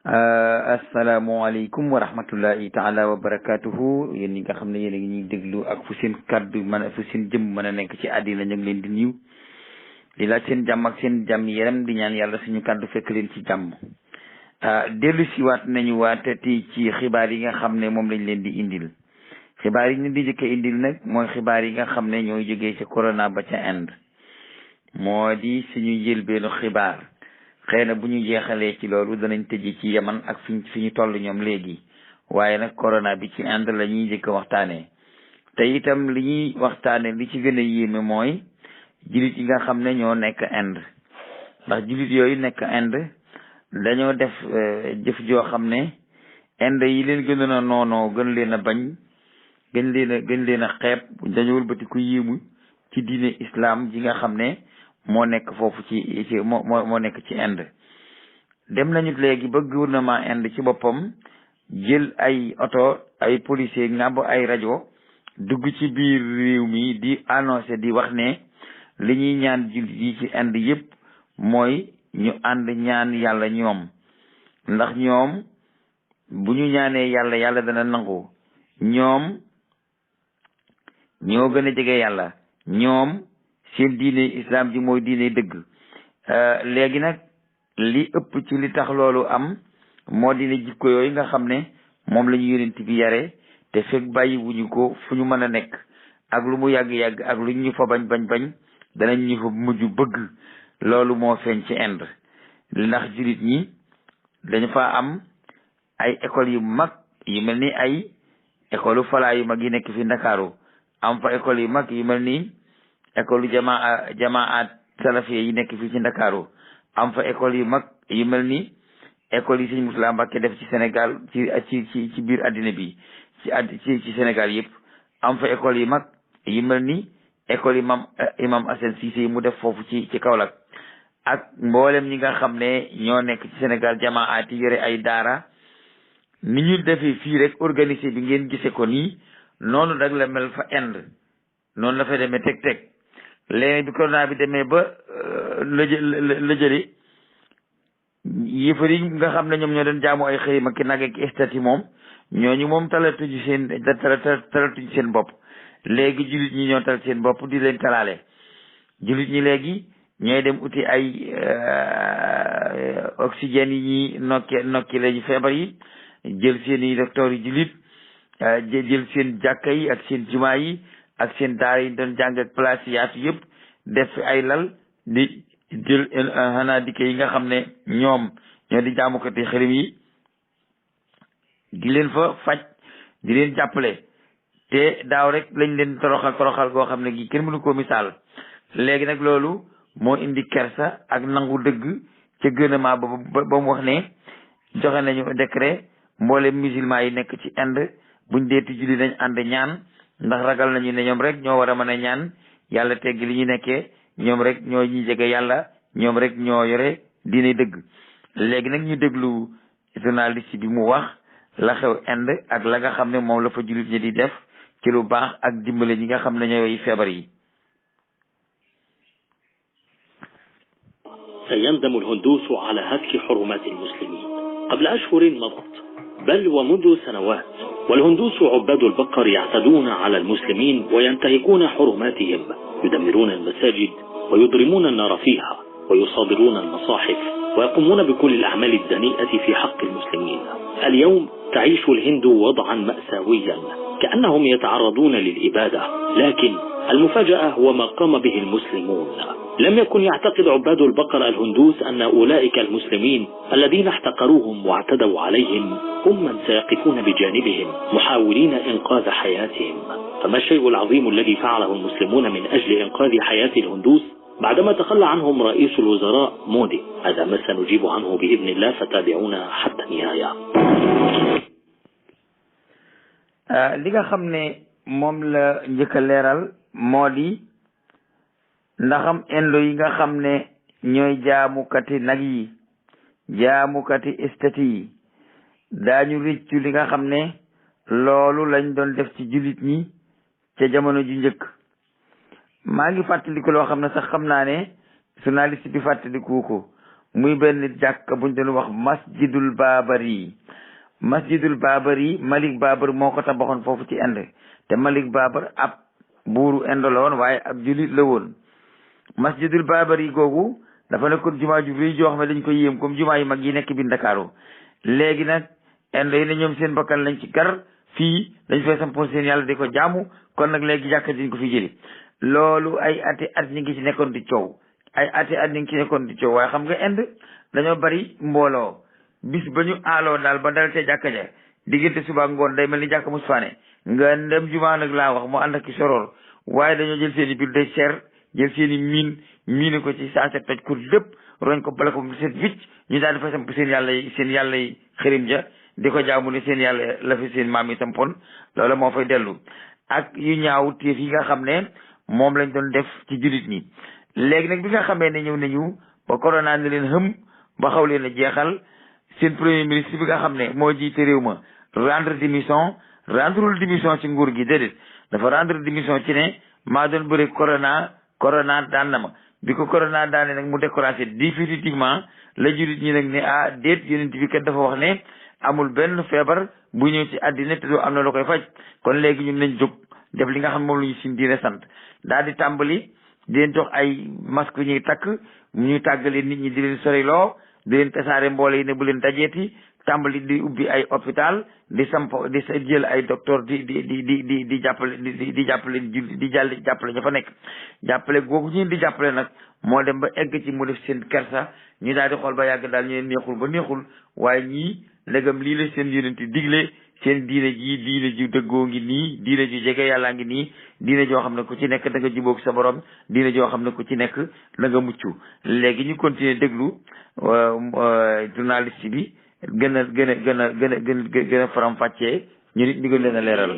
asalaamaaleykum wa rahmatullahi taala wa barakatuhu yéen ñi nga xam ne yéen a ngi ñuy déglu ak fu seen kaddu fu seen jëm mën a nekk ci àddina ñu ngi leen di nuyu di laaj seen jàmm ak seen jàmm yaram di ñaan yàlla suñu kaddu fekk leen ci jàmm. dellu si waat nañu waatati ci xibaar yi nga xam ne moom lañ leen di indil xibaar yi ñu di jëkk indil nag mooy xibaar yi nga xam ne ñooy jógee ci corona ba ca Inde moo di suñu njëlbeenu xibaar. xëy na bu ñu jeexalee ci loolu danañ tëj ci Yaman ak fi ñu toll ñoom léegi waaye nag corona bi ci Inde la ñuy njëkk a waxtaanee te itam li ñuy waxtaane li ci gën a yéeme mooy jullit yi nga xam ne ñoo nekk Inde ndax jullit yooyu nekk Inde dañoo def jëf joo xam ne Inde yi leen gënoon a noonoo gën leen a bañ gën leen a xeeb dañoo wëlbati ku yéemu ci diine islam ji nga xam ne moo nekk foofu moo nekk ci Inde dem nañu léegi ba gouvernement Inde ci boppam jël ay oto ay policier ngàbb ay rajo dugg ci biir réew mi di annoncé di wax ne li ñuy ñaan jullit yi ci Inde yépp mooy ñu ànd ñaan yàlla ñoom ndax ñoom bu ñu ñaanee yàlla dana nangu ñoom ñoo gën a jege yàlla ñoom seen diine islam ji mooy diine dëgg léegi nag li ëpp ci li tax loolu am moo dina jikko yooyu nga xam ne moom la ñu yonent bi yare te fekk bàyyi wuñu ko fu ñu mën a nekk ak lu mu yàgg-yàgg ak lu ñu fa bañ danañ ñu fa mujj bëgg loolu moo feeñ ci Inde ndax jullit ñi dañu fa am ay école yu mag yu mel ni ay école falaa yu mag yi nekk fi Ndakaaru am fa école yu mag yu mel ni école jamaat salafiya yi nekk fii ci Ndakaaru am fa école yu mag yu mel ni école yi Sëñ Murtala Mbàkke def ci Sénégal ci biir àddina bi ci Sénégal yëpp am fa école yu mag yu mel ni école imam Assane Cissé yi mu def foofu ci Kaolack ak mboolem ñi nga xam ne ñoo nekk ci Sénégal jamaat yi yore ay daara ni ñu defee fii rek organisé bi ngeen gisee ko nii noonu nag la mel fa Inde noonu la fa demee teg léegi bi corona bi demee ba la jëli yëfar yi nga xam ne ñoom ñoo doon jaamu ay xëy ma ki nag ak estati moom ñooñu moom talatuñu seen bopp léegi jullit ñi ñoo tal seen bopp di leen talaale jullit ñi léegi ñooy dem uti ay oxygène yi ñuy nokki lañu feebar yi jël seen i docteur yi jullit jël seen jàkka yi ak seen jumaa yi ak seen daara yi doon jàng ak place yaatu yëpp def ay lal di jël xanaa dikke yi nga xam ne ñoom ñoo di jaamukati xërëm yi di leen fa faj di leen jàppale te daaw rek lañ leen toroxal goo xam ne gi kenn mënu koo misaal léegi nag loolu moo indi kersa ak nangu dëgg ca gouvernement ba mu wax ne joxe nañu décret mboolem musulman yi nekk ci Inde buñ deeti julli nañ ànd ñaan ndax ragal nañu ne ñoom rek ñoo war a mën a ñaan yàlla teggi li ñu nekkee ñoom rek ñoo ñuy jege yàlla ñoom rek ñoo yore diine dëgg léegi nag ñu déglu journaliste bi mu wax la xew Inde ak la nga xam ne moom la fa jullit ñi di def ci lu baax ak dimbale ñi nga xam ne ñooy feebar yi. سيندم الهندوس على هتك حرمات المسلمين قبل أشهر مضت بل ومنذ سنوات والهندوس عباد البقر يعتدون على المسلمين وينتهكون حرماتهم يدمرون المساجد ويضرمون النار فيها ويصادرون المصاحف ويقومون بكل الأعمال الدنيئة في حق المسلمين. اليوم تعيش الهند وضعا مأساويا كأنهم يتعرضون للإبادة، لكن المفاجأة هو ما قام به المسلمون. لم يكن يعتقد عباد البقر الهندوس أن أولئك المسلمين الذين احتقروهم واعتدوا عليهم هم من سيقفون بجانبهم محاولين إنقاذ حياتهم. فما الشيء العظيم الذي فعله المسلمون من أجل إنقاذ حياة الهندوس بعدما تخلى عنهم رئيس الوزراء مودي؟ هذا ما سنجيب عنه بإذن الله، فتابعونا حتى النهاية. li nga xam ne moom la njëkk a leeral moo di ndaxam indo yi nga xam ne ñooy jaamukati nag yi jaamukati estati yi daañu rëccu li nga xam ne loolu lañ doon def ci jullit ñi ca jamono ju njëkk. maa ngi fàttaliku loo xam ne sax xam naa ne journaliste bi fàttaliku ko muy benn jàkka buñ doon wax masjidul Babari. masjidul Babari Malik Babar moo ko tabaxoon foofu ci Inde te Malik Babar ab buuru Inde la woon waaye ab julit la woon. masjidul Babari googu dafa nekkoon jumaa ju rëy joo xam ne dañ ko yéem comme jumaa yu mag yi nekk bi Ndakaaru. léegi nag Inde yi ne ñoom seen bakkan lañ ci gar fii dañ fay sampoon seen yàlla di ko jaamu kon nag léegi jàkka diñ ko fi jëli. loolu ay ati at ñi ngi ci nekkoon di coow ay ati at ñi ngi ci nekkoon di coow waaye xam nga Inde dañoo bari mbooloo bis ba ñu aaloo daal ba dal te jàkka ja diggante suba ngoon day mel ni jàkka mus faane nga dem jumaa nag laa wax mu ànd ak soroor waaye dañoo jël seen i biir day cher jël seen i miine ko ci saa toj ko lépp roñ ko bala ko mu set wicc ñu daal di fa samp seen yàlla yi xërim ja di ko jaamu ne seen yàlla la fi seen maam yi sampoon loolu moo fay dellu ak yu ñaaw téef yi nga xam ne moom lañ doon def ci jullit ñi. léegi nag bi nga xamee ne ñëw nañu ba corona ne leen xëm ba xaw leen a jeexal seen premier ministre bi nga xam ne moo jiite réew ma rendrewul démission ci nguur gi déedéet dafa rendre démission ci ne maa doon bëri corona daan na ma bi ko corona daane nag mu découragé définitivement la jullit ñi nag ne déet yonent bi kat dafa wax ne amul benn feebar bu ñëw ci àddina te doo am na lu koy faj kon léegi ñun nañ jóg def li nga xam ne moom la ñu sin diine sant daal di tàmbali di leen jox ay masque ñuy takk ñuy tàggale nit ñi di leen soriloo di leen tasaare mboole yi ne bu leen dajeeti tàmbali di ubbi ay hôpital di sampo di jël ay docteur di jàppale jàppale ña fa nekk jàppale googu ñu di jàppale nag moo dem ba egg ci mu def seen kersa ñu daal di xool ba yàgg daal ñu leen neexul ba neexul waaye ñii ndegam lii la seen yonent digle seen diine ji dëggoo ngi nii diine ji jege yàllaa ngi nii diine joo xam ne ku ci nekk da nga jubóog sa borom diine joo xam ne ku ci nekk da nga mucc léegi ñu continuer déglu journaliste bi gën a faram fàccee ñu nit ñu gën leen a leeral.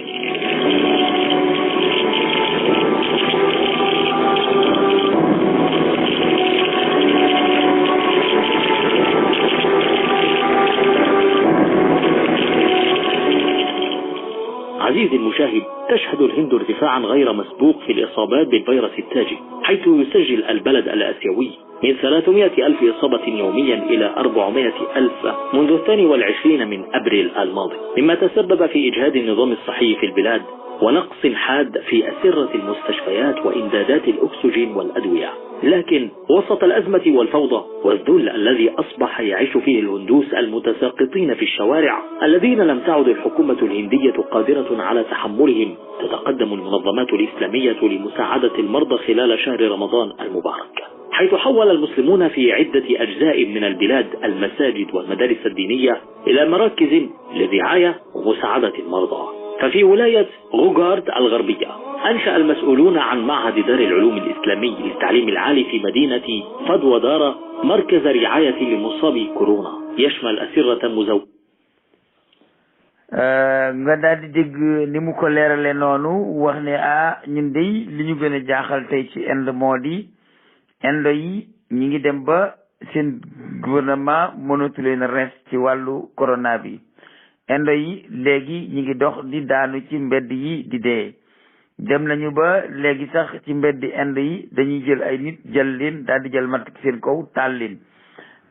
عزيزي المشاهد، تشهد الهند ارتفاعا غير مسبوق في الإصابات بالفيروس التاجي، حيث يسجل البلد الآسيوي من 300,000 إصابة يوميا إلى 400,000 منذ 22 من أبريل الماضي، مما تسبب في إجهاد النظام الصحي في البلاد ونقص حاد في أسرة المستشفيات وإمدادات الأكسجين والأدوية. لكن وسط الأزمة والفوضى والذل الذي أصبح يعيش فيه الهندوس المتساقطين في الشوارع الذين لم تعد الحكومة الهندية قادرة على تحملهم، تتقدم المنظمات الإسلامية لمساعدة المرضى خلال شهر رمضان المبارك، حيث حول المسلمون في عدة أجزاء من البلاد المساجد والمدارس الدينية إلى مراكز للرعاية ومساعدة المرضى. ففي ولاية غوغارد الغربية أنشأ المسؤولون عن معهد دار العلوم الإسلامي للتعليم العالي في مدينة فدودارا مركز رعاية لمصابي كورونا يشمل أسرة مزوجة. nga daal di dégg ni mu ko leerale noonu wax ne ñun dey li ñu gën a jaaxal tey ci Inde moo di Inde yi ñi ngi dem ba seen gouvernement mënatu leen a res ci wàllu corona bi. Inde yi léegi ñi ngi dox di daanu ci mbedd yi di dee dem nañu ba léegi sax ci mbeddi Inde yi dañuy jël ay nit jël leen daal di jël matt seen kaw taal leen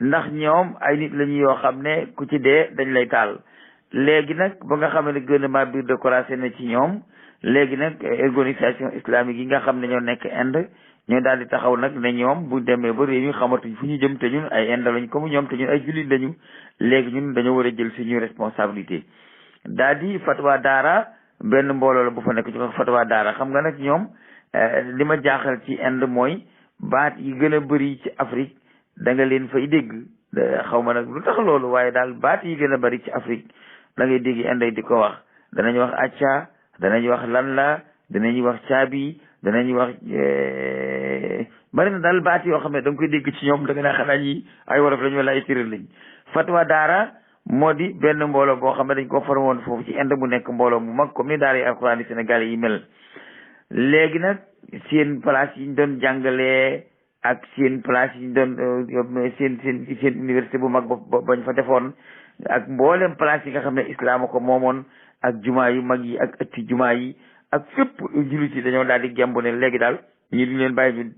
ndax ñoom ay nit lañu yoo xam ne ku ci dee dañ lay taal. léegi nag ba nga xam ne gouvernement bi découragé na ci ñoom léegi nag organisation islamique yi nga xam ne ñoo nekk Inde ñoo daal di taxaw nag ne ñoom bu demee ba réew mi xamatuñ fu ñu jëm te ñun ay Inde lañ comme ñoom te ñun ay jullit lañu léegi ñun dañoo war a jël suñuy responsabilité daal di fatwa daara benn mbooloo la bu fa nekk ci fatwa daara xam nga nag ñoom li ma jaaxal ci Inde mooy baat yi gën a bëri ci Afrique da nga leen fay dégg xaw ma nag lu tax loolu waaye daal baat yi gën a bëri ci Afrique da ngay dégg Inde di ko wax danañu wax acca danañu wax lan la danañu wax caabi danañu wax bari na daal baat yoo xam ne da nga koy dégg ci ñoom da nga naa xanaa ñi ay wolof lañu wala ay séeréer lañ. fatwa daara moo di benn mbooloo boo xam ne dañ ko formé woon foofu ci Inde mu nekk mbooloo mu mag comme ni daara yi alxuraan yi Sénégal yi mel léegi nag seen place yi ñu doon jàngalee ak seen place yi ñu doon seen université bu mag bañ fa defoon ak mboolem place yi nga xam ne islaam ko moomoon ak jumaa yu mag yi ak ëtti jumaa yi ak fépp jullit yi dañoo daal di gembu ne léegi daal ñii duñ leen bàyyi ñu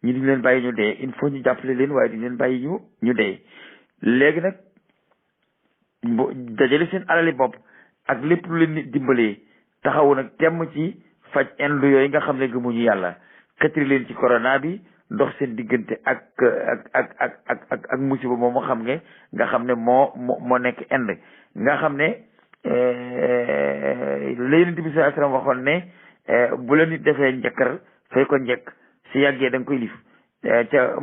ñi duñ leen bàyyi ñu dee il faut ñu jàppale leen waaye duñ leen bàyyi ñu dee. léegi nag dajale seen alali bopp ak lépp lu leen nit dimbalee taxawu nag temm ci faj indu yooyu nga xam ne gëmuñu yàlla xëtri leen ci corona bi dox seen diggante ak musiba moom moo xam nga xam ne moo nekk ind nga xam ne la Yonent bi sallallahu alayhi wasallam waxoon ne bu la nit defee njëkkar fay ko njëkk si yàggee da nga koy lif ca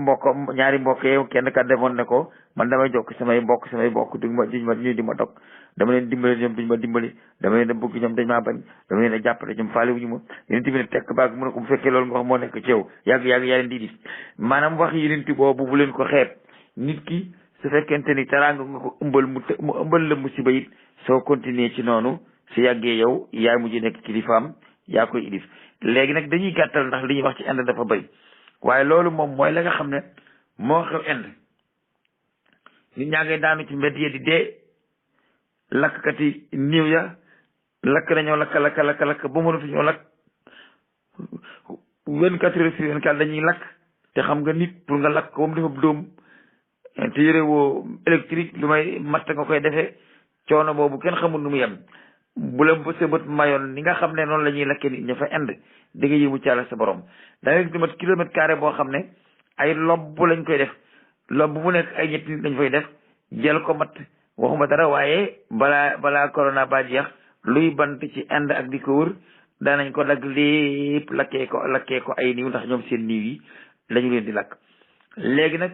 ñaari mbokk yi kenn ka demoon ne ko man damay jokk samay mbokk ñu di ma dog dama leen dimbali ñoom duñ ma dimbali dama leen a bëgg ñoom dañ maa bañ dama leen a jàppale ñoom faale wuñu ma Yonent bi ne tekk baag mu ne ko bu fekkee loolu nga wax moo nekk ci yow yàgg yaa leen di dif maanaam wax Yonent boobu bu leen ko xeeb nit ki su fekkente ni teraanga nga ko mu ëmbal la musiba it soo continuer ci noonu su yàggee yow yaay mujj nekk kilifaam yaa koy ilif léegi nag dañuy gàttal ndax li ñuy wax ci Inde dafa bëri waaye loolu moom mooy la nga xam ne moo xew Inde nit ñaa ngay daanu ci mbedd yi di dee lakkati niiw ya lakk nañoo lakk ba mënatuñoo lakk 24 heures sur 24 dañuy lakk te xam nga nit pour nga lakk ko ba mu dafa dóom te yore woo électrique lu may matt nga koy defee coono boobu kenn xamul nu mu yem bu la sa bët mayoon ni nga xam ne noonu la ñuy lakkee nit ña fa Inde da nga yëmu ci Yàlla sa borom da ngay gis mat kilomètre carré boo xam ne ay lobb lañ koy def lobb bu nekk ay ñetti nit lañ fay def jël ko mat waxuma dara waaye balaa corona ba jeex luy bant ci Inde ak di ko wër daanañ ko dagg lépp lakkee ko ay niiw ndax ñoom seen niiw yi lañu leen di lakk. léegi nag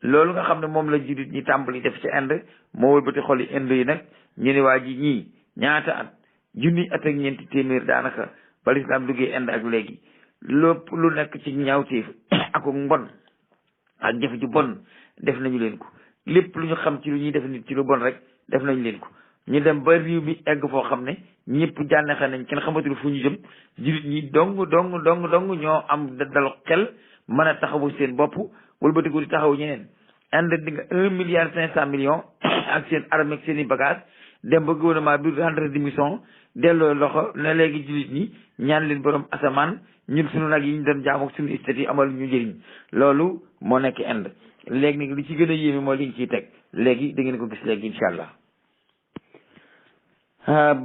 loolu nga xam ne moom la jullit ñi tàmbali def ci Inde moo wëlbati xoli Inde yi nag ñu ne waa ji ñii ñaata at junni at ak ñeenti téeméer daanaka ba lislaam duggee Inde ak léegi lépp lu nekk ci ñaawteef ak mbon ak jëf ju bon def nañu leen ko lépp lu ñu xam ci lu ñuy def nit ci lu bon rek def nañu leen ko ñu dem ba réew mi egg foo xam ne ñëpp jànnexe nañ kenn xamatul fu ñu jëm jullit ñi dong ñoo am dal xel mën a taxawu seen bopp wëlbatiku di taxawu ñeneen Inde di nga 1,5 milliard ak seen armée ak seen i bagage dem ba gouvernement bi rendre démission delloo loxo ne léegi jullit ñi ñaan leen borom asamaan ñun suñu nag yi ñu doon jaamu ak suñu istat yi amal ñu njëriñ loolu moo nekk Inde léegi nag li ci gën a yéeme mooy liñ ciy teg léegi da ngeen ko gis léegi incha allah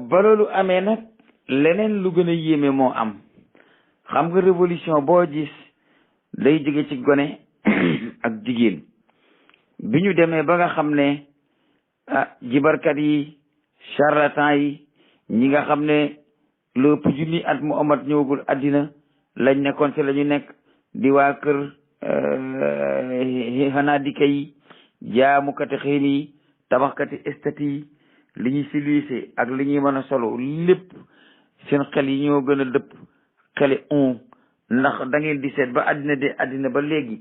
ba loolu amee nag leneen lu gën a yéeme moo am xam nga révolution boo gis day jóge ci gone ak jigéen bi ñu demee ba nga xam ne jibarkat yi charlatan yi ñi nga xam ne lu ëpp junni at mu amat ñëwagul àddina lañ nekkoon ci la ñu nekk di waa kër xanaa dika yi jaamukati xiin yi tabaxkati estati yi li ñuy civilisé ak li ñuy mën a solo lépp seen xel yi ñoo gën a dëpp xeli ndax da ngeen di seet ba àddina ba léegi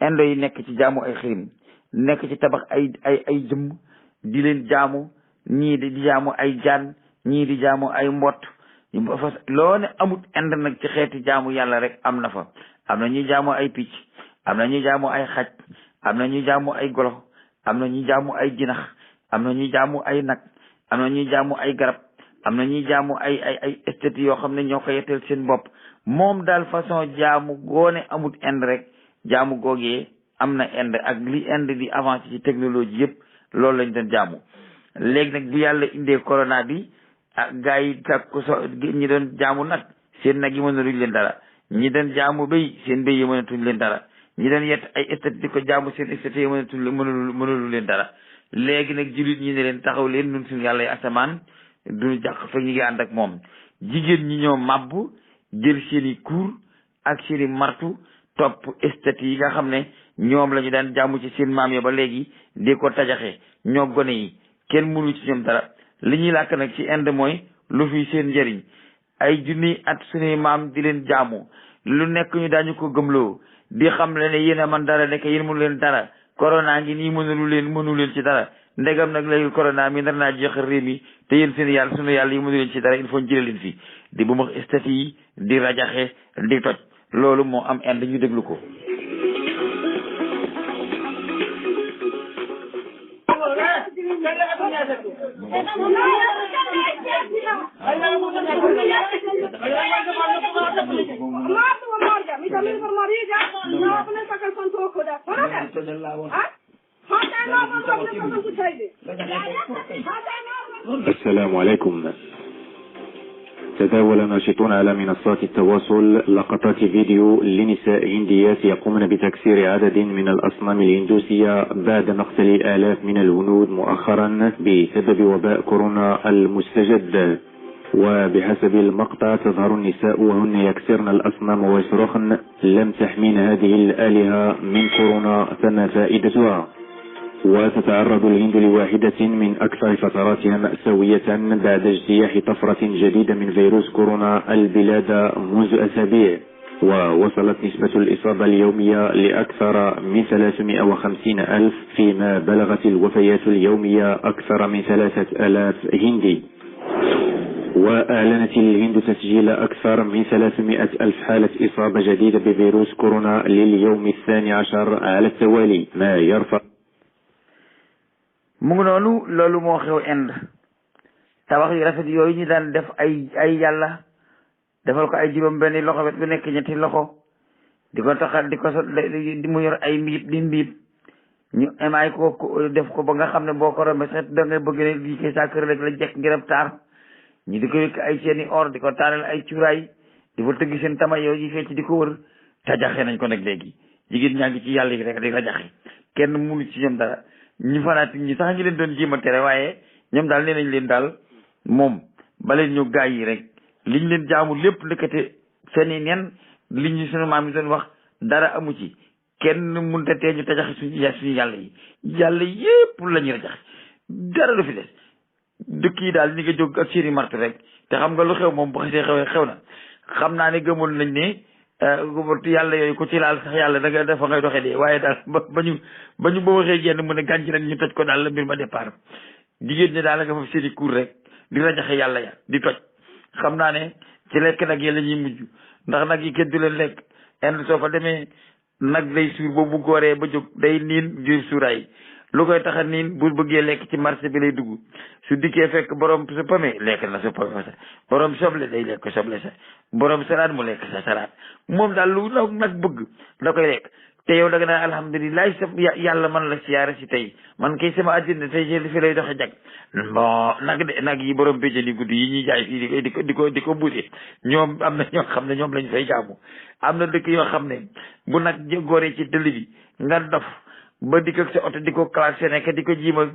indo yi nekk ci jaamu ay xiin nekk ci tabax ay jëmm di leen jaamu ñii di jaamu ay jaan ñii di jaamu ay mbott loo ne amut Inde nag ci xeeti jaamu yàlla rek am na fa am na ñuy jaamu ay picc am na ñuy jaamu ay xaj am na ñuy jaamu ay golo am na ñuy jaamu ay jinax am na ñuy jaamu ay nag am na ñuy jaamu ay garab am na ñuy jaamu ay esthétique yoo xam ne ñoo ko yetteel seen bopp moom daal façon jaamu goone amut Inde rek jaamu googee am na Inde ak li Inde di avancé ci technologie yëpp loolu lañ doon jaamu léegi nag bu yàlla indee corona bi gaa yi tak ko ñi doon jaamu nag seen nag yi mënaluñ leen dara ñi doon jaamu béy seen béy yi mënatuñ leen dara ñi doon yett ay esthétique di ko jaamu seen esthétique yi mënalu leen dara léegi nag jullit ñi ne leen taxaw leen nun suñu yàlla yi asamaan duñu jàq fekk ñi ngi ànd ak moom jigéen ñi ñoo màbbu jël seen i kuur ak seen i martu topp esthétique yi nga xam ne ñoom la ñu daan jaamu ci seen maam ya ba léegi di ko tajaxe ñoo gone yi kenn mënu ci ñoom dara li ñuy làkk nag ci Inde mooy lu fi seen njëriñ ay junni at suñuy maam di leen jaamu lu nekk ñu daañu ko gëmloo di xam le ne yéen a man dara nekk yéen mënu leen dara corona ngi nii mënu leen ci dara ndegam nag léegi corona mi nar naa jeexal réew mi te yéen seen yàlla sunu yàlla yi mënu leen ci dara il faut ñu jëlee leen fi di bu ma stati yi di rajaxe di toj loolu moo am Inde ñu déglu ko. السلام عليكم. تداول ناشطون على منصات التواصل لقطات فيديو لنساء هنديات يقومن بتكسير عدد من الأصنام الهندوسية بعد مقتل آلاف من الهنود مؤخرا بسبب وباء كورونا المستجد. وبحسب المقطع تظهر النساء وهن يكسرن الأصنام ويصرخن: لم تحمين هذه الآلهة من كورونا فما فائدتها. وتتعرض الهند لواحدة من أكثر فتراتها مأساوية بعد اجتياح طفرة جديدة من فيروس كورونا البلاد منذ أسابيع، ووصلت نسبة الإصابة اليومية لأكثر من 350 ألف، فيما بلغت الوفيات اليومية أكثر من 3000 هندي. وأعلنت الهند تسجيل أكثر من 300 ألف حالة إصابة جديدة بفيروس كورونا لليوم 12 على التوالي، ما يرفع. mu ngi noonu loolu moo xew Inde tabax yu rafet yooyu ñu daan def ay yàlla defal ko ay juróom benn loxo wet bu nekk ñetti loxo di ko taxal di ko di mu yor ay mbiib di mbiib ñu emaay ko def ko ba nga xam ne boo ko rombee sax da ngay bëgg ne lii kay saa kër rek la jekk ngir ab taar ñu di ko yëkk ay seeni or di ko taaral ay cuuraay di ko tëgg seen tama yooyu fecc di ko wër tajaxe nañ ko nag léegi jigéen ñaa ngi ci yàlla yi rek di rajaxe kenn mënu ci ñoom dara. ñi fanatique ñi sax ngi leen doon jéem a tere waaye ñoom daal nee nañ leen daal moom baleen ñu gaay yi rek liñ leen jaamu lépp ndëkkate seeni nen liñ ñu sunu maam yi doon wax dara amu ci kenn mënta tee ñu tajaxe suñu yàlla yi yàlla yépp la ñu rajaxe dara du fi des dëkk yi daal ñi nga jóg ak seeni martu rek te xam nga lu xew moom bu xasee xewee xew na xam naa ne gëmoon nañ ne yàlla yooyu ku ci laal sax yàlla da nga dafa ngay doxee dee waaye daal ba ñu ba waxee genn mu ne gànc nañ ñu toj ko daal la mbir ma départ jigéen ñi daal la nga fa seeni kuur rek di rajaxe yàlla ya di toj xam naa ne ci lekk nag yi la ñuy mujj ndax nag yi kenn du leen lekk Inde soo fa demee nag day suur boobu gooree ba jóg day niin ngir suuraay lu koy tax a niin bu bëggee lekk ci marché bi lay dugg su dikkee fekk borom sa pame lekk na sa pame sa borom soble day lekk soble sa borom salaat mu lekk sa salaat moom daal lu nag bëgg da koy lekk te yow da nga naan alhamdulilah sa yàlla man la siyaare si tey man kay sama àddina tey jii fi lay doxe jag bon nag yi borom béjjën yi guddi yi ñuy jaay fii di ko buute ñoom am na ñoo xam ne ñoom lañ fay jaamu am na dëkk yoo xam ne bu nag góoree ci dëll bi nga dof ba dikk ak sa oto di ko klaxonné di ko jiima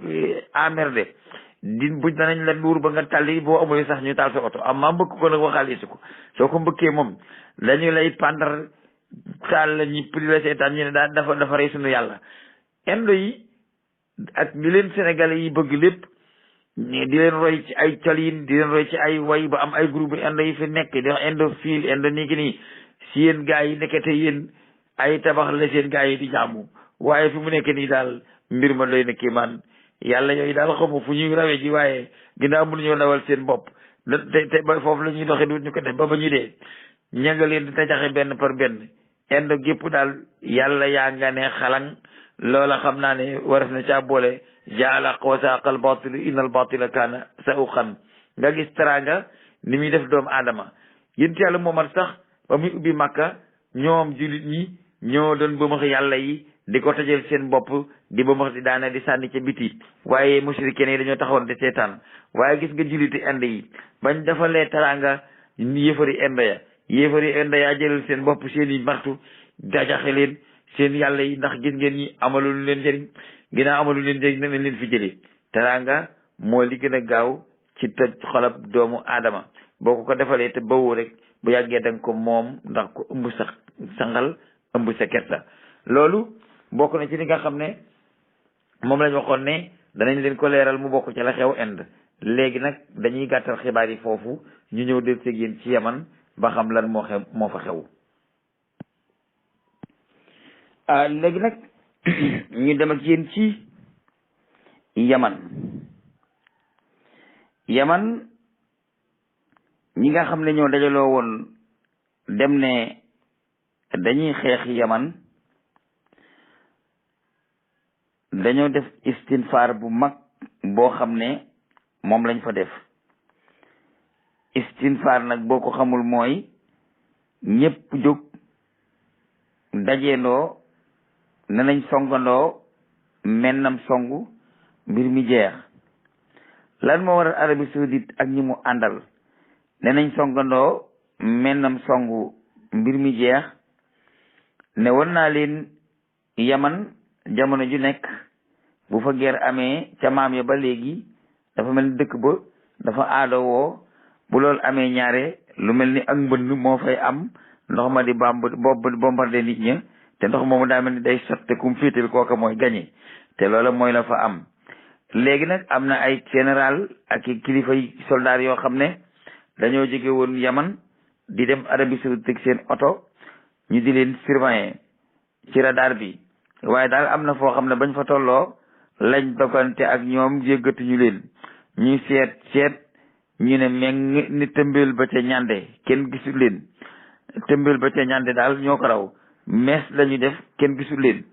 emmerdé buñ danañ la nuur ba nga tàlli boo amul sax ñu taal sa oto amma mbëkk ko nag waxaale su ko soo ko mbëkkee moom dañu lay pandar taal la ñi pri la seetaan ñu ne dafa rey suñu yàlla. indo yi ak li leen sénégalais yi bëgg lépp di leen roy ci ay colin di leen roy ci ay way ba am ay groupe indo yi fi nekk di wax indophile indo nii ki nii si yéen gaa yi nekkete yéen ay tabax la seen gaa yi di jaamu waaye fi mu nekk nii daal mbir ma doy na kii man yàlla yooyu daal xamu fu ñuy rawee ji waaye ginnaaw mënuñoo nawal seen bopp te ba foofu la ñuy doxee du ñu ko def ba ñu dee ña nga leen di tajaxe benn par benn indo gépp daal yàlla yaa nga ne xalang loola xam naa ne waras na caa boole jaala wasaaqal batil innal batila kaana sauqan nga gis teraanga ni muy def doomu aadama yént yàlla moomat sax ba muy ubbi màkka ñoom jullit ñi ñoo doon bëmax yàlla yi di ko tëjal seen bopp di bëmax di daane di sànni ca biti waaye musrikin yi dañoo taxawoon di seetaan waaye gis nga julliti inde yi bañ defalee teraanga yéefari inde yaa jëlal seen bopp seen i martu dajaxe leen seen yàlla yi ndax gis ngeen ñi amalu leen njëriñ ginnaaw amalu leen njëriñ nañ leen fi jëlee teraanga moo li gën a gaaw ci tëj xolab doomu aadama boo ko defalee te bawoo rek bu yàggee da nga ko moom ndax ko ëmb sa sangal ëmb sa kersa loolu bokk na ci li nga xam ne moom lañ waxoon ne danañ leen ko leeral mu bokk ci la xew Inde léegi nag dañuy gàttal xibaar yi foofu ñu ñëw del seeg yéen ci Yaman ba xam lan moo fa xew léegi nag ñu dem ak yéen ci Yaman ñi nga xam ne ñoo dajaloo woon dem ne dañuy xeex Yaman dañoo def istinfaar bu mag boo xam ne moom lañ fa def. istinfaar nag boo ko xamul mooy ñépp jóg dajeendoo ne nañ songandoo mennam songu mbir mi jeex. lan moo waral Arabie Saoudite ak ñi mu àndal ne nañ songandoo mennam songu mbir mi jeex ne won naa leen Yaman jamono ju nekk bu fa guerre amee ca maam ya ba léegi dafa mel ni dëkk ba dafa aadowoo bu loolu amee ñaare lu mel ni ak mbënn moo fay am ndox ma di bombardé nit ña te ndox moomu daa mel ni day sotte kum féetal kooka mooy gañe te loola mooy la fa am. léegi nag am na ay général ak kilifa yi soldat yoo xam ne dañoo jóge woon Yaman di dem Arabie Saoudite seen oto ñu di leen surveiller ci radar bi waaye daal am na foo xam ne bañ fa tolloo lañ dogante ak ñoom jéggatuñu leen ñu seet ñu ne meng ni tëmbeel ba ca ñande kenn gisul leen tëmbeel ba ca ñande daal ñoo ko raw mees lañu def kenn gisul leen.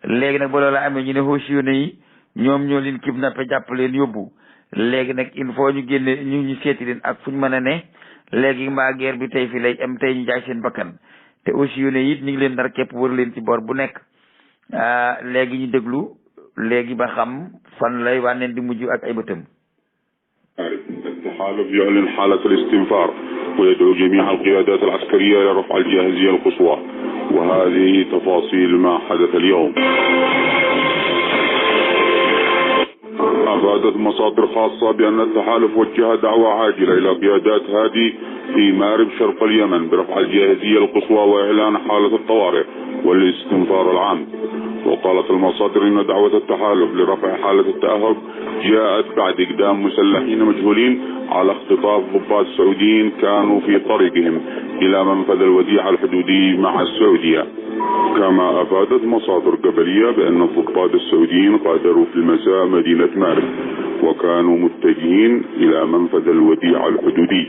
léegi nag ba loolu amee ñu ne Hautchouinés yi ñoom ñoo leen kidnappé jàpp leen yóbbu léegi nag il faut ñu génne ñu seeti leen ak fuñ mën a ne léegi mbaa guerre bi tey fi lay am tey ñu jaay seen bakkan te Hautchouinés yi it ñu ngi leen dar képp wër leen ci bor bu nekk. léegi ñu déglu léegi ba xam fan lay wànneen di mujj ak ay bëtam. التحالف يعلن حالة الاستنفار ويدعو جميع القيادات العسكرية إلى رفع الجاهزية القصوى وهذه تفاصيل ما حدث اليوم. أفادت مصادر خاصة بأن التحالف وجه دعوة عاجلة إلى قيادات هادي في مارب شرق اليمن برفع الجاهزية القصوى وإعلان حالة الطوارئ والاستنفار العام. وقالت المصادر إن دعوة التحالف لرفع حالة التأهب جاءت بعد إقدام مسلحين مجهولين على اختطاف ضباط سعوديين كانوا في طريقهم إلى منفذ الوديعة الحدودي مع السعودية. كما أفادت مصادر قبلية بأن الضباط السعوديين غادروا في المساء مدينة مارب وكانوا متجهين إلى منفذ الوديعة الحدودي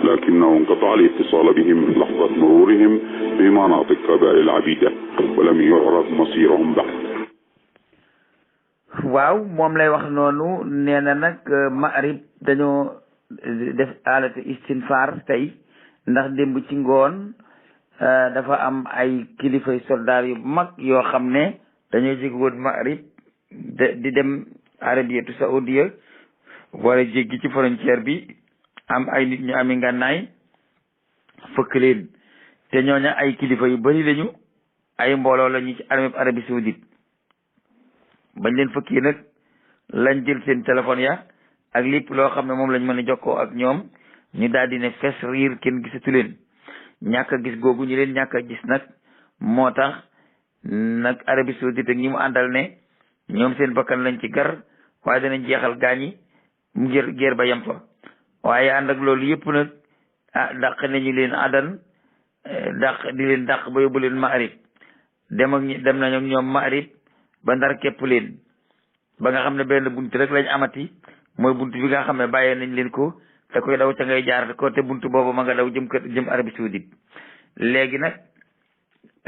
لكنه انقطع الاتصال بهم لحظة مرورهم في مناطق قبائل عديدة ولم يعرف مصيرهم بعد. waaw moom lay wax noonu nee na nag Maarib dañoo def alatu istinfaar tey ndax démb ci ngoon dafa am ay kilifay soldaar yu mag yoo xam ne dañoo jóge woon Maarib di dem Arabiyatu Saoudia war a jéggi ci frontière bi am ay nit ñu ami ngànnaay fëkk leen te ñooña ay kilifa yu bari lañu ay mbooloo lañu ci armée Arabie Saoudite bañ leen fëkkee nag lañ jël seen téléphone ya ak lépp loo xam ne moom lañ mën a jokkoo ak ñoom ñu daal di ne fes riir kenn gisatu leen ñàkk a gis googu ñu leen ñàkk a gis nag moo tax nag Arabie Saoudite ak ñi mu àndal ne ñoom seen bakkan lañ ci gar waaye danañ jeexal gaañi mu ngir guerre ba yem fa waaye ànd ak loolu yëpp nag dàq nañu leen adan di leen dàq ba yóbbu leen Maarib dem nañ ak ñoom Maarib ba ndar képp leen ba nga xam ne benn bunt rek lañ amati mooy bunt bi nga xam ne bàyyee nañ leen ko te koy daw ca ngay jaar ko te bunt boobu ma nga daw jëm Arabie Saoudite léegi nag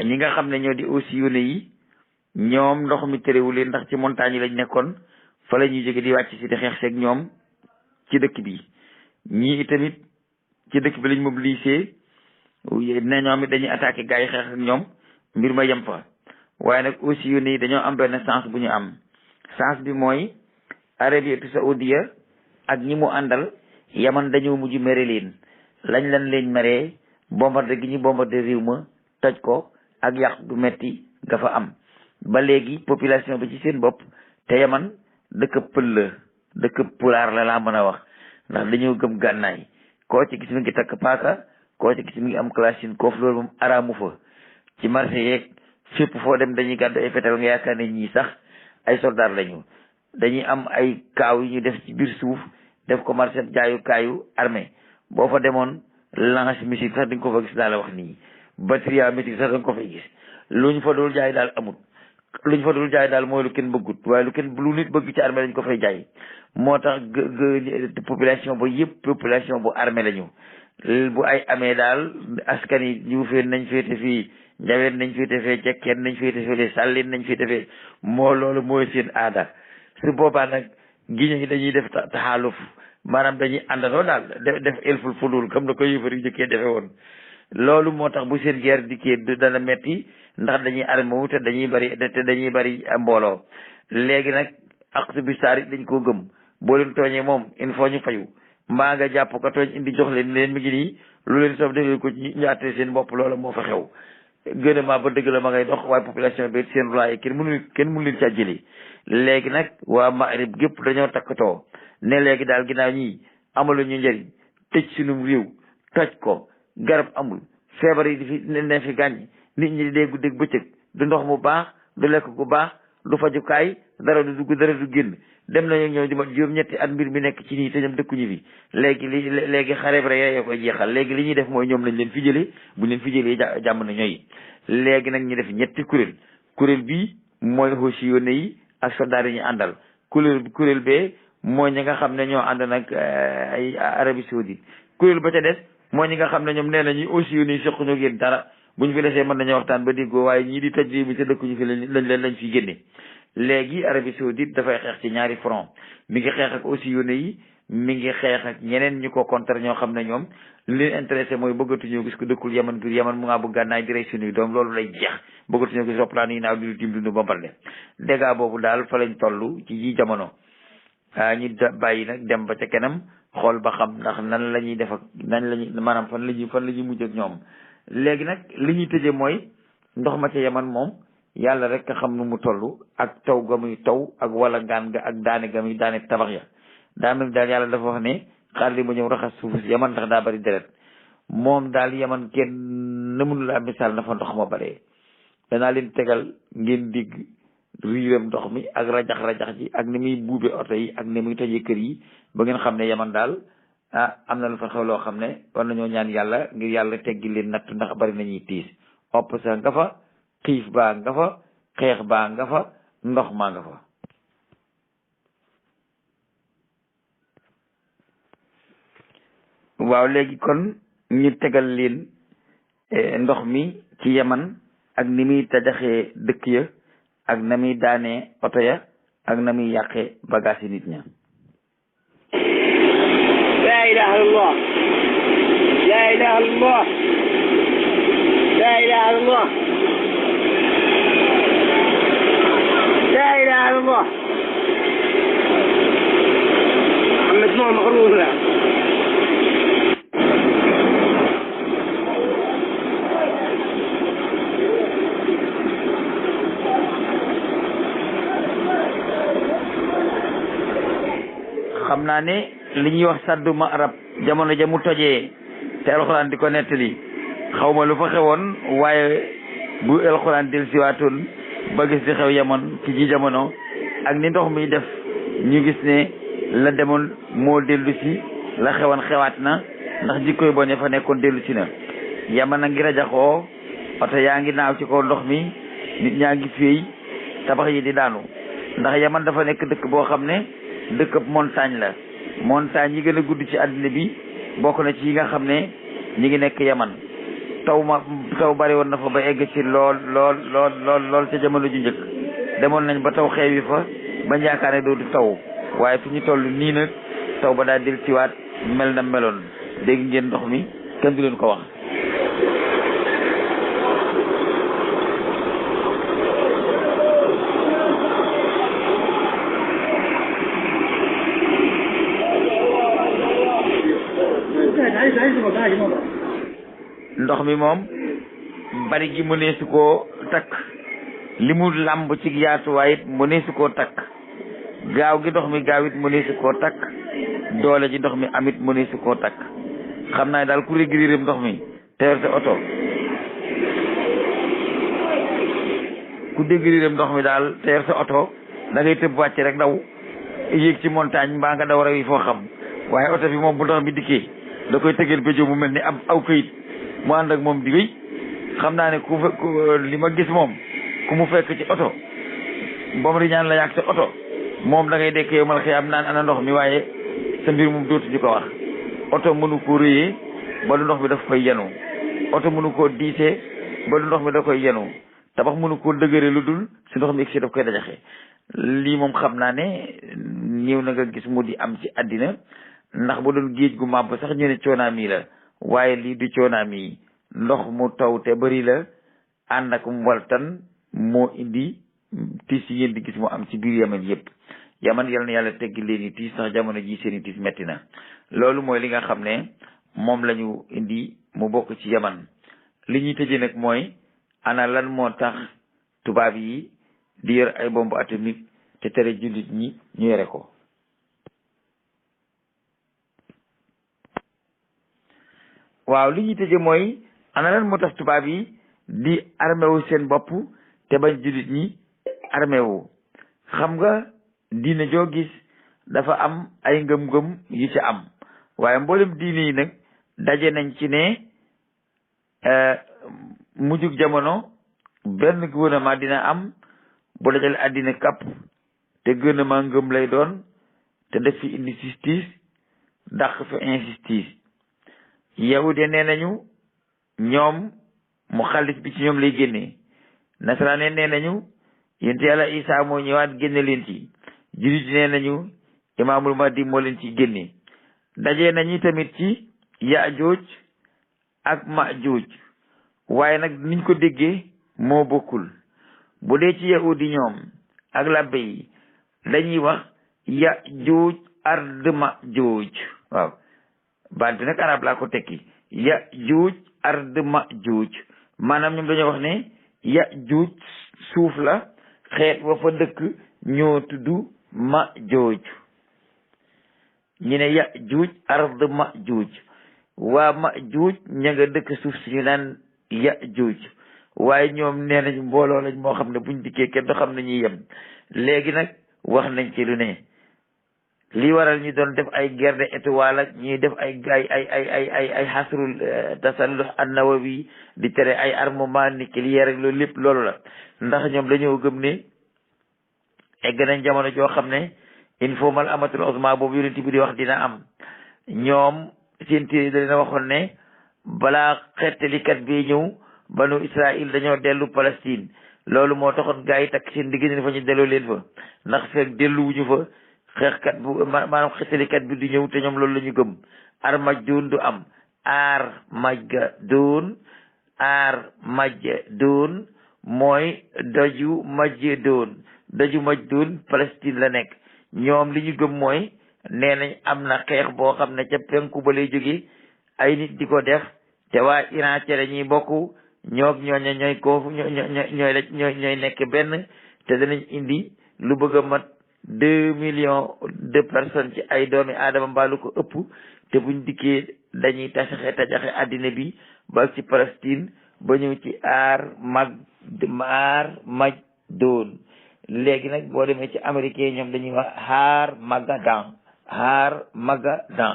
ñi nga xam ne ñoo di Hautchouinés yi ñoom ndox mi terewu leen ndax ci montagne yi lañ nekkoon fa la ñuy jóge di wàcc si di xeex seeg ñoom ci dëkk bi ñii itamit ci dëkk bi lañ mobilisé ne ñoom it dañuy attaqué gars yi xeex ak ñoom mbir ma yem fa waaye nag Hautchouinés yi dañoo am benn chance bu ñu am chance bi mooy Arabie Saoudia ak ñi mu àndal Yaman dañoo mujj mere leen lañ leen meree bombardé gi ñu bombardé réew ma toj ko ak yàq du metti nga fa am ba léegi population bi ci seen bopp te Yaman dëkk pël la dëkk pulaar la laa mën a wax ndax dañoo gëm gànnaay koo ci gis mi ngi takk paaka koo ci gis mi ngi am kalachnikov loolu moom araamu fa ci marché yeeg fépp foo dem dañuy gàddu ay fetal nga yaakaar ne ñii sax ay soldat lañu dañuy am ay kaaw yu ñu def ci biir suuf def ko marché jaayu kaayu armée boo fa demoon lance missile sax di nga ko fa gis daal la wax nii batterie métrique sax da nga ko fay gis luñ fa dul jaay daal amut luñ fa dul jaay daal mooy lu kenn bëggut waaye lu nit bëgg ci armée lañ ko fay jaay moo tax population ba yëpp population bu armée lañu bu ay amee daal askan yi Juufeen nañ féete fii Njaween nañ féete fee Cekkeen nañ féete fee Sàlleen nañ féete fee loolu mooy seen aada su boobaa nag giño yi dañuy def taxaaluf maanaam dañuy àndandoo daal def ilful fudul comme na ko yëfar yu jëkkee defe woon loolu moo tax bu seen guerre dikkee dana metti ndax dañuy armé wu te dañuy bari mbooloo léegi nag aqtu bi saari dañ koo gëm boo leen tooñee moom il faut ñu fayu mbaa nga jàpp ko tooñ indi jox leen mi ngi nii lu leen soob defee ko ci ñu àttee seen bopp loola moo fa xew gouvernement ba dëgg la ma ngay dox waaye population bi seen royaume kenn mënu leen ca jëli léegi nag waa Maghrib gépp dañoo takkatoo ne léegi daal ginnaaw ñii amalu ñu njëriñ tëj sunum réew toj ko garab amul feebar yi di fi ne fi gàññ nit ñi di dee guddeeg bëccëg du ndox mu baax du lekk gu baax du fajukaay dara du dugg dara du génn dem nañu ñëw di ma juróom-ñetti at mbir mi nekk ci nii te ñoom dëkkuñu fi léegi xareeb rek yoo koy jeexal léegi li ñuy def mooy ñoom lañ leen fi jëlee bu leen fi jëlee jàmm na ñooy léegi nag ñu def ñetti kuréel bii mooy aussi yónne yi ak soldat yi ñu àndal kuréel bee mooy ñi nga xam ne ñoo ànd nag ay Arabie Saoudite kuréel ba ca des mooy ñi nga xam ne ñoom nee nañu aussi yónne yi soquñoo génn dara bu ñu fi desee mën nañoo waxtaan ba déggoo waaye ñii di toj réew mi te dëkkuñu fi lañ fi génne léegi Arabie Saoudite dafay xeex ci ñaari front mi ngi xeex ak aussi yónne yi mi ngi xeex ak ñeneen ñu ko contre ñoo xam ne ñoom li leen intéressé mooy bëggatuñoo gis ko dëkkul Yaman ngir Yaman mu ngaa bëgg gànnaay di rey suñuy doom loolu lay jeex bëggatuñoo gis roplaan yi naaw di tim dundu bombal de dégâts boobu daal fa lañ toll ci ji jamono ñu bàyyi nag dem ba ca kanam xool ba xam ndax nan la ñuy def ak nan la ñuy maanaam fan la ñuy mujj ak ñoom léegi nag li ñuy tëjee mooy ndox ma ca Yaman moom yàlla rek a xam nu mu toll ak taw ga muy taw ak wala ngaan ga ak daane ga muy daane tabax ya daa mel daal yàlla dafa wax ne xaar li ma ñëw raxas suuf si Yaman ndax daa bari deret moom daal Yaman kenn na mënu laa misaal na fa ndox ma baree danaa leen tegal ngeen digg riiram ndox mi ak rajax ji ak ni muy buube oto yi ak ni muy tojee kër yi ba ngeen xam ne Yaman daal am na lu fa xew loo xam ne war nañoo ñaan yàlla ngir yàlla teggi leen natt ndax bari nañuy tiis opp sa nga fa xiif baa nga fa xeex baa nga fa ndox maa nga fa waaw léegi kon ñu tegal leen ndox mi ci Yaman ak ni muy tajaxee dëkk ya ak na muy daanee oto ya ak na muy yàqee bagage yi nit ña la ilaha illallah la ilaha illallah la ilaha illallah la ilaha illallah محمد نوح مغرور له xam naa ne li ñuy wax sadduma arab jamono ja mu tojee te alxuraan di ko nettali xawma lu fa xewoon waaye bu alxuraan del siwaatoon ba gis di xew Yaman ci ji jamono ak ni ndox mi def ñu gis ne la demoon moo dellu si la xewoon xewaat na ndax jikkoy bon ya fa nekkoon dellu si na Yaman a ngi rajaxoo oto yaa ngi naaw ci kaw ndox mi nit ñaa ngi féey tabax yi di daanu ndax Yaman dafa nekk dëkk boo xam ne dëkk montagne la montagne yi gën a gudd ci àddina bi bokk na ci yi nga xam ne ñi ngi nekk Yaman taw bari woon na fa ba egg ci lool ca jamono ju njëkk demoon nañ ba taw xeewi fa ba yaakaar ne dootu taw waaye fi ñu toll nii nag taw ba daal del siwaat mel na meloon dégg ngeen ndox mi kenn du leen ko wax ndox mi moom bari gi mu neesu koo takk li mu làmb ci yaatuwaay it mu neesu koo takk gaaw gi ndox mi gaaw it mu neesu koo takk doole ji ndox mi amit mu neesu koo takk xam naa daal ku régriréem ndox mi teer sa oto ku dégriréem ndox mi daal teer sa oto da ngay tëb wàcc rek daw yéeg ci montagne mbaa nga daw rek foo xam waaye oto bi moom bu ndox mi dikkee da koy tëgeel béjjo mu mel ni am aw këyit mu ànd ak moom di wéy xam naa ne ku li ma gis moom ku mu fekk ci oto bom ri ñaan la yàgg sa oto moom da ngay dekk yow mal xëy am naan ana ndox mi waaye sa mbir moom dootuñu ko wax oto mënu koo réyee ba du ndox mi daf koy yenu oto mënu koo diisee ba du ndox mi da koy yenu tabax mënu koo dëgëre lu dul si ndox mi egsi daf koy dajaxe lii moom xam naa ne ñëw na nga gis mu di am ci àddina ndax bu doon géej gu màbb sax ñu ne tsunami la waaye lii du tsunami ndox mu taw te bari la ànd ak mboltan moo indi tiis yi ngeen di gis mu am ci biir Yaman yépp Yaman yal na yàlla teggi leen i tiis sax jamono ji seen i tiis metti na loolu mooy li nga xam ne moom la ñu indi mu bokk ci Yaman li ñuy tëjee nag mooy ana lan moo tax tubaab yi di yor ay bombe atomique te tere jullit ñi ñu yore ko. waaw li ñuy tëjee mooy ana lan moo tax tubaab yi di armé wu seen bopp te bañ jullit ñi armé wu. xam nga diine joo gis dafa am ay ngëm-ngëm yu ci am waaye mboolem diine yi nag daje nañ ci ne mujjug jamono benn gouvernement dina am bu dajale àddina kàpp te gouvernement ngëm lay doon te def fi indi justice dàq fi injustice. yahude nee nañu ñoom mu xaalis bi ci ñoom lay génnee nasaraane nee nañu yonent yàlla Isaa moo ñëwaat génne leen ci jullit nee nañu imaamul mahdi moo leen ci génne dajee nañu tamit ci yaajuuj ak maajuuj waaye nag niñ ko déggee moo bokkul bu dee ci yahudi ñoom ak labbe yi dañuy wax yaajuuj ard maajuuj waaw baat bi nag arab laa ko tekki yaajuuj ard maajuuj maanaam ñoom dañoo wax ne yaajuuj suuf la xeet wa fa dëkk ñoo tudd maajuuj ñu ne yaajuuj ard maajuuj waa maajuuj ña nga dëkk suuf si ñu naan yaajuuj waaye ñoom nee nañ mbooloo lañ moo xam ne buñ dikkee kenn du xam ne ñuy yem léegi nag wax nañ ci lu ne li waral ñu doon def ay guerre d'étoiles ak ñuy def ay xasrul tasallux an-nawawi di tere ay armement nucléaire ak loolu lépp loolu la ndax ñoom dañoo gëm ne egg nañ jamono joo xam ne il faut mal amatul osma boobu yonent bi di wax dina am ñoom seen téere dina waxoon ne balaa xettalikat bi ñëw banu Israël dañoo dellu Palestine loolu moo taxoon gaa yi takk seen digg fa ñu delloo leen fa ndax fekk delluwuñu fa xeexkat bu maanaam xettalikat bi du ñëw te ñoom loolu la ñu gëm Armageddon du am Armageddon mooy daju Majdon Palestine la nekk ñoom li ñu gëm mooy nee nañ am na xeex boo xam ne ca penku ba lay jóge ay nit di ko def te waa Iran ca la ñuy bokk ñooy nekk benn te danañ indi lu bëgg a mat 2 millions de personnes ci ay doomi aadama mbaalu ko ëpp te buñ dikkee dañuy tajaxe àddina bi ba ci Palestine ba ñëw ci Armageddon léegi nag boo demee ci américain ñoom dañuy wax Armageddon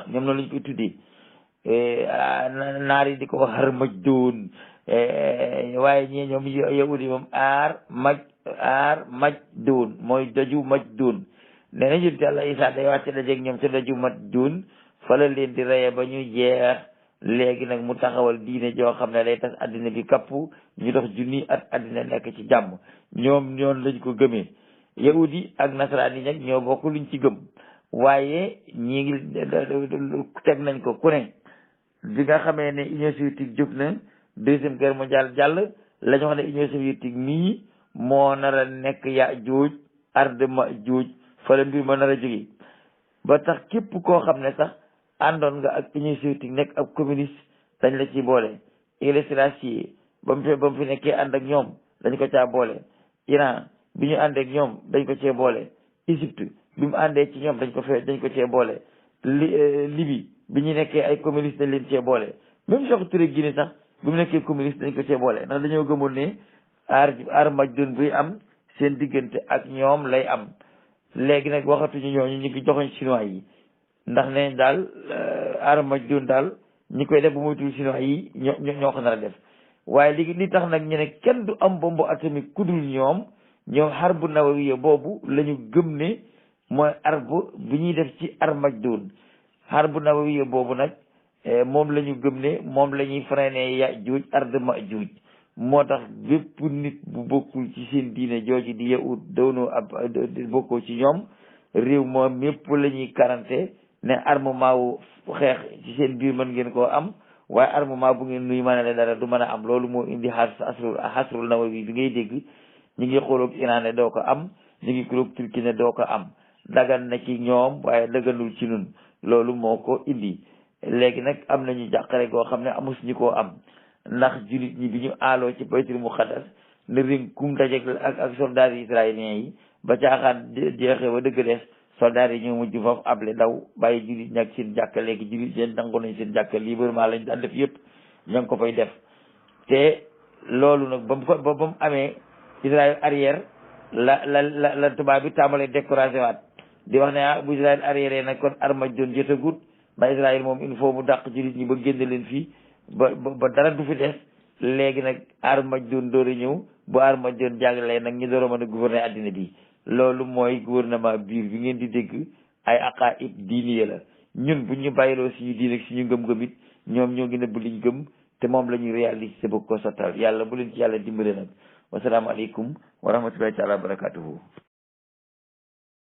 ñoom noonu lañ koy tuddee naar yi di ko wax Armageddon waaye ñee ñoom yahudi moom Armageddon mooy daju Majdon nee na yonent Yàlla Isaa day wàcc dajeeg ñoom ca daju Majdon fa la leen di reye ba ñu jeex léegi nag mu taxawal diine joo xam ne day tas addina bi kapp ñu dox junni at addina nekk ci jàmm ñoom ñoon lañ ko gëmee yahudi ak nasaraan yi nag ñoo bokk luñ ci gëm waaye ñi ngi teg nañ ko ku ne bi nga xamee ne Union soviétique jóg na deuxième guerre mondiale jàll la ñu wax ne Union soviétique mii moo nar a nekk Yaajuuj ard Maajuuj fa la mbir ma nar a jóge ba tax képp koo xam ne sax àndoon nga ak Union soviétique nekk ab communiste dañ la ci boole. Haïlé Sélassié ba mu fi nekkee ànd ak ñoom dañ ko caa boole. Iran bi ñu àndee ak ñoom dañ ko cee boole. Égypte bi mu àndee ci ñoom dañ ko cee boole. Libye bi ñu nekkee ay communiste dañ leen cee boole. même Sékou Touré Guinée sax bi mu nekkee communiste dañ ko cee boole ndax dañoo gëmul ne Armageddon buy am seen diggante ak ñoom lay am. léegi nag waxatuñu ñooñu ñu ngi joxoñ chinois yi ndax ne daal Armageddon daal ñi koy def bu moytuwul chinois yi ñoo ko nar a def waaye li tax nag ñu ne kenn du am bombe atomique ku dul ñoom harbu nawawiya boobu la ñu gëm ne mooy arbu bi ñuy def ci Armageddon harbu nawawiya boobu nag moom la ñu gëm ne moom la ñuy freiné Yaajuuj ard Maajuuj moo tax bépp nit bu bokkul ci seen diine jooju di yahud doonoo ab bokkoo ci ñoom réew moom mépp la ñuy karante ne armement wu xeex ci seen biir mën ngeen koo am waaye armement bu ngeen nuy mën a dara du mën a am loolu moo indi xasrul nawawi bi ngay dégg ñu ngi xooloog Iran ne doo ko am ñu ngi xooloog Turquie ne doo ko am dagan na ci ñoom waaye daganul ci nun loolu moo ko indi léegi nag am nañu jàqare goo xam ne amus ñu koo am ndax jullit ñi bi ñu aaloo ci baytul muqaddas ne ring kum dajeek ak soldats yi israéliens yi ba caaxaan jeexee ba dëgg des soldats yi ñoo mujj foofu able daw bàyyi jullit ñi ak seen jàkka léegi jullit ñi nangu nañ seen jàkka librement lañ daan def yëpp ña ngi ko fay def te loolu nag ba mu amee Israël arrière la tubaab bi tàmbalee découragé waat di wax ne bu Israël arrière nag kon Armageddon jotagut ba Israël moom il faut mu dàq jullit ñi ba génne leen fii ba dara du fi des léegi nag Armageddon door a ñëw bu Armageddon jàngalee nag ñu door a mën a gouverner addina bi loolu mooy gouvernement biir bi ngeen di dégg ay aqaid diiniya la ñun bu ñu bàyyiloo suñu diine ak suñu ngëm-ngëm it ñoom ñoo ngi nëbb liñ gëm te moom la ñuy réaliser bëgg ko sottal yàlla bu leen ci yàlla dimbale nag wasalaamaaleykum wa rahmatullahi taala wa barakatuhu